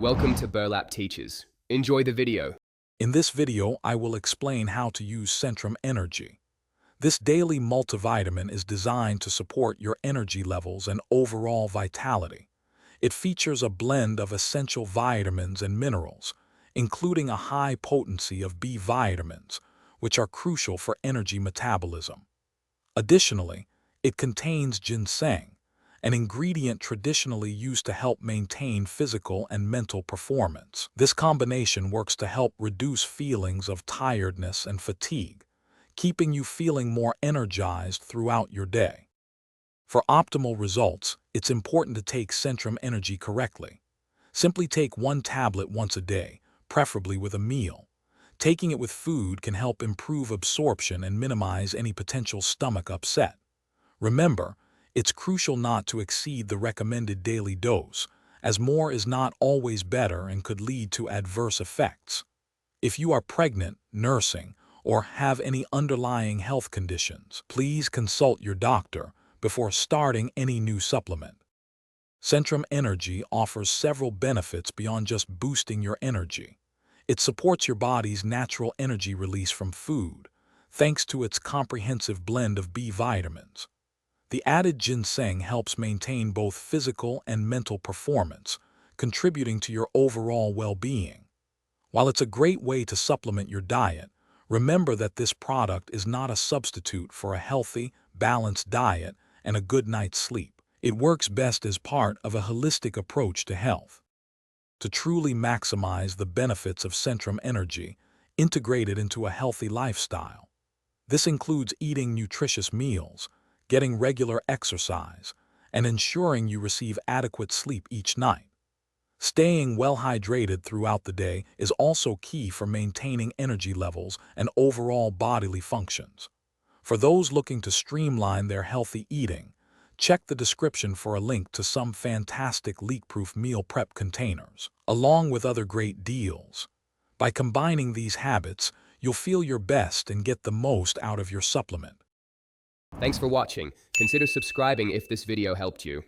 Welcome to Burlap Teachers. Enjoy the video. In this video, I will explain how to use Centrum Energy. This daily multivitamin is designed to support your energy levels and overall vitality. It features a blend of essential vitamins and minerals, including a high potency of B vitamins, which are crucial for energy metabolism. Additionally, it contains ginseng, an ingredient traditionally used to help maintain physical and mental performance. This combination works to help reduce feelings of tiredness and fatigue, keeping you feeling more energized throughout your day. For optimal results, it's important to take Centrum Energy correctly. Simply take one tablet once a day, preferably with a meal. Taking it with food can help improve absorption and minimize any potential stomach upset. Remember, it's crucial not to exceed the recommended daily dose, as more is not always better and could lead to adverse effects. If you are pregnant, nursing, or have any underlying health conditions, please consult your doctor before starting any new supplement. Centrum Energy offers several benefits beyond just boosting your energy. It supports your body's natural energy release from food, thanks to its comprehensive blend of B vitamins. The added ginseng helps maintain both physical and mental performance, contributing to your overall well-being. While it's a great way to supplement your diet, remember that this product is not a substitute for a healthy, balanced diet and a good night's sleep. It works best as part of a holistic approach to health. To truly maximize the benefits of Centrum Energy, integrate it into a healthy lifestyle. This includes eating nutritious meals, getting regular exercise, and ensuring you receive adequate sleep each night. Staying well hydrated throughout the day is also key for maintaining energy levels and overall bodily functions. For those looking to streamline their healthy eating, check the description for a link to some fantastic leak-proof meal prep containers, along with other great deals. By combining these habits, you'll feel your best and get the most out of your supplement. Thanks for watching. Consider subscribing if this video helped you.